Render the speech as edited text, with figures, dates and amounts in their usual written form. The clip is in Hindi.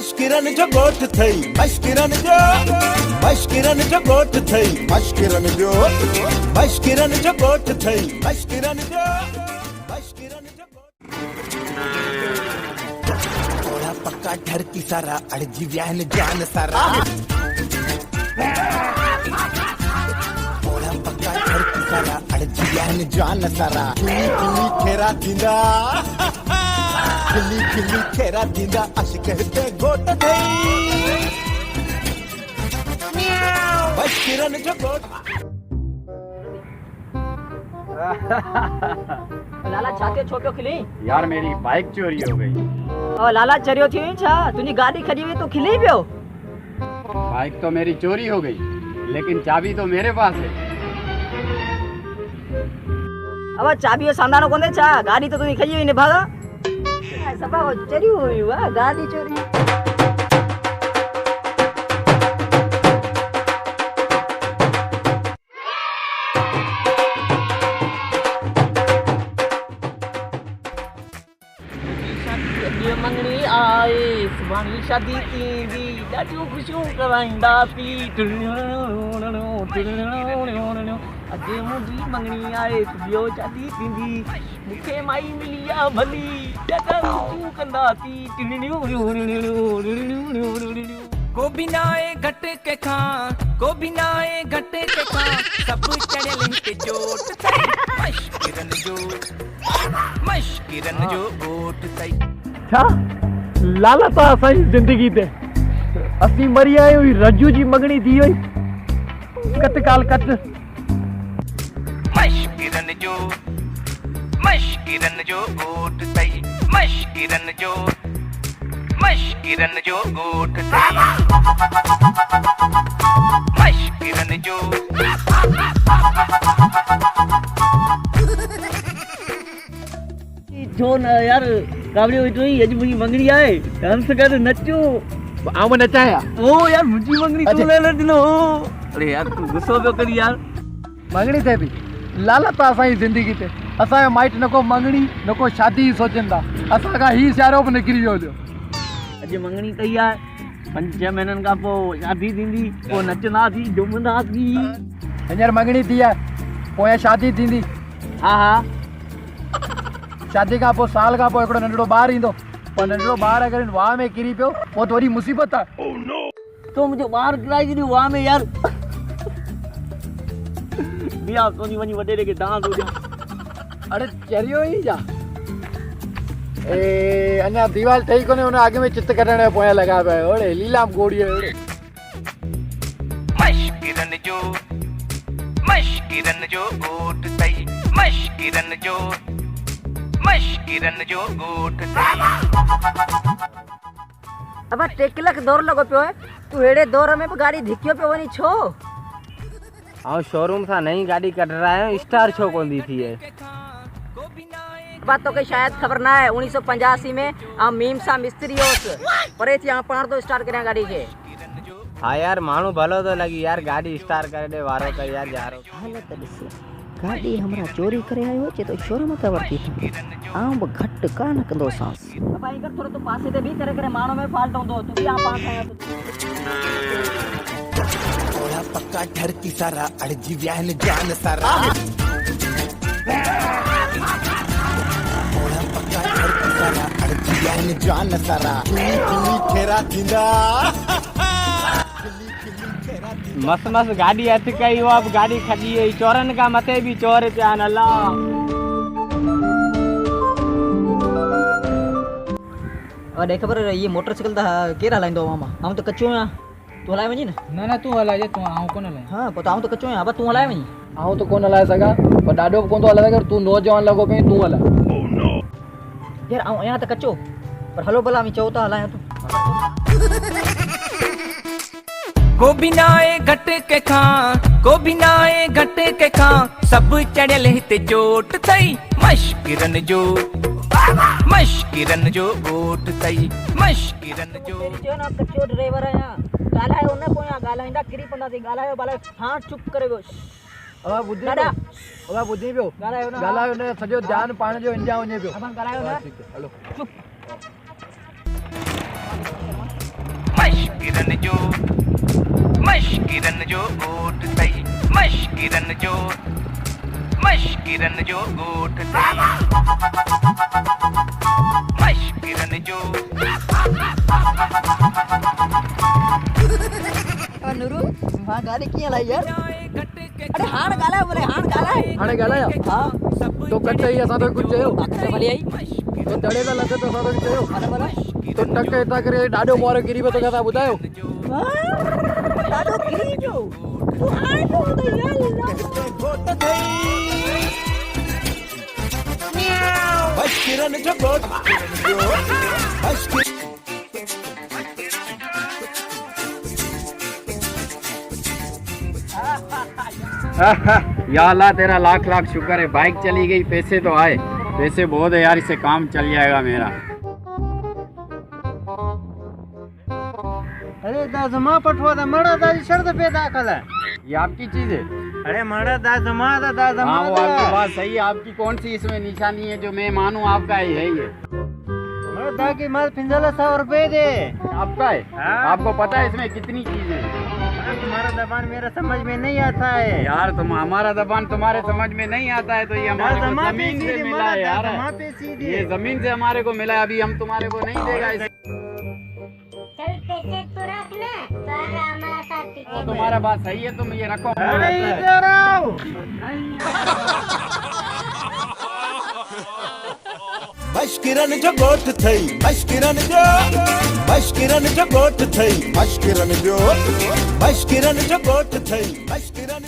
मश्किरन जो गोठ थई मश्किरन जो गोठ थई मश्किरन जो गोठ थई मश्किरन जो थोड़ा पक्का ठरकी सारा अड़जी व्यान जान सारा थोड़ा पक्का ठरकी सारा अड़जी व्यान जान सारा किली खेरा थींदा किली खेरा थींदा अश कहते गोट थई मश्किरन जो गोठ लाला छाते छोटो खिली यार मेरी बाइक चोरी हो गई। और लाला चरियो थी छा तुनी गाड़ी खड़ी हुई तो खिली पियो। बाइक तो मेरी चोरी हो गई लेकिन चाबी तो मेरे पास है। अब चाबी सामने कोने छा गाड़ी तो तुनी खड़ी हुई ने भागा सब चोरी हुई वाह गाड़ी चोरी। मंगनी आए सुभाणी शादी थींदी ॾाढियूं ख़ुशियूं कराईंदासीं अॼु मुंहिंजी मंगनी आहे सुभियो शादी थींदी मूंखे माई मिली आहे भली ॾाढा ख़ुशियूं कंदासीं। को भी ना आए घट के खां को भी ना आए घट के खां सब चढ़ियल हिते जोट मश्किरन जो गोट तई छा लाला तो असांजी जिंदगी ते असीं मरी आहियूं रजू जी मगणी थी वई कट काल कट मश्किरन जो गोट तई मश्किरन जो गोट तई मश्किरन जो जो न यार कावड़ी हुई तो अज मुझी मंगनी आए डांस कर नचो आऊं नचाया ओ यार मुझी मंगनी तो ले दिनो। अरे यार तू गुस्सो पे कर यार मंगणी थे भी लाला तो असांजी जिंदगी ते असांजो माइट न को मंगणी न को शादी सोचंदा असांखां ही सियारो बि निकिरी वियो हुयो। अज मंगनी कई आहे 5 महीननि खां पोइ शादी थींदी पोइ नचंदासीं झूमंदासीं। हींअर मंगणी थी आहे पोइ शादी थींदी। हा हा शादी खां पोइ साल खां पोइ हिकिड़ो नंढड़ो ॿारु ईंदो पर नंढड़ो ॿारु अगरि वाह में किरी पियो पोइ त वरी मुसीबत आहे। तो मुंहिंजो ॿारु किराए छॾियो वाह में यार बिया सोनी वञी वॾेरे खे डांस हुजे। अरे चरियो ई जा ए अञा दीवार ठही कोन्हे हुन अॻ में चित कढण जो पोयां लॻा पिया आहियो ओड़े लीलाम गोड़ीअ ओड़े मश्किरन जो गोट तई मश्किरन जो गोट तई। अब 3 लाख दौर लगो पियो है तू हेड़े दौर में भी गाड़ी धिकियो पियो वनी छो। आओ शोरूम सां नई गाड़ी कढ रहा है स्टार छो कोन दी थी है। बात तो कहीं शायद खबर ना है 1985 में आ मीम सा मिस्त्री होस परे थी पाण तो स्टार्ट करया गाड़ी के। हाँ यार मानू भलो तो लगी यार गाड़ी स्टार्ट कर दे वारो का यार जारो हालत दिस गाड़ी हमरा चोरी करे आयो छे तो शोरूम का वर्ती आऊं घट कान कंदो सांस भाई कर थोड़ा तो पासे दे भी करे मानो में फाल्ट होंदो तू भी आ पास आया थोड़ा पक्का ठरकी सारा अड़जी व्यान जान सारा थोड़ा पक्का ठरकी सारा अड़जी व्यान जान सारा किली खेरा थींदा मस्त मस्त गाड़ी हथ कई हो अब गाड़ी खड़ी है चोरन का मथे भी चोर चान अल्लाह। और देख खबर ये मोटरसाइकिल दा केरा हलाइंदो मामा हम तो कच्चो आं तू हलाए वनी ना ना तू हलाए जे तू आऊं कोन हलाए। हां पर आऊं तो कच्चो आं अब तू हलाए वनी आऊं तो कोन हलाए सघां पर ॾाढो कोन थो हलाए सघां तू नौजवान लॻो पई तू हलाए। यार आऊं यहाँ तो कच्चो पर हलो भला मी चओ ता हलाए तू को भी ना आए घट के खां को भी ना आए घट के खां सब चढ़ियल हिते जोट तई मश्किरन जो गोट तई मश्किरन जो ना कच्चो ड्राइवर आया गालायो न पोया गालाइंदा किरी पंदा सी गालायो बाला हां चुप करे गयो अब बुद्धि दादा अब बुद्धि पियो गालायो न सॼो ध्यान पाण जो इंडिया वञे पियो। अपन गालायो न हलो चुप मशकिरन जो गोठ थई मशकिरन जो गोठ थई मशकिरन जो नूरू मां गाड़ी कीअं लाई यार अरे हाण ॻाल्हाए बोले हाण ॻाल्हाए हाणे ॻाल्हायो हा तो कटे ई असां तो कुझु चयो बाक़ी भली आई तो दड़े त लॻे तो असां तो चयो भले भले तो टक हितां करे ॾाढो मोर किरी पियो तोखे तव्हां ॿुधायो ॾाढो किरी जो तूं हाणे तो त यार गोट थई मशकिरन जो गोट मशकिरन या अल्लाह तेरा लाख लाख शुक्र है, बाइक चली गई, पैसे तो आए। पैसे बहुत है यार, इससे काम चल जाएगा मेरा। अरे दाजमा पठवा दा मड़ा दाजी शर्त पे दाखल है। ये आपकी चीज है? अरे मड़ा दाजमा दा हाँ वो आपकी बात सही है। आपकी कौन सी इसमें निशानी है जो मैं मानूं आपका ही है? ये मड़ा दा की माल 100 रुपए दे। आपका है? हाँ। आपको पता है इसमें कितनी चीजें हैं? तुम्हारा दबान मेरा समझ में नहीं आता है यार तुम हमारा दबान तुम्हारे समझ में नहीं आता है तो ये हमारे को जमीन से मिला है यार। ये जमीन से हमारे को मिला है, अभी हम तुम्हारे को नहीं देगा इसे। चल पैसे तो रख ना, तो हमारा साथ तो तुम्हारा बात सही है, तुम ये रखो। अरे इधर आओ। मशकिरन जो गोट थई मशकिरन जो गोट थई मशकिरन जो गोट थई मशकिरन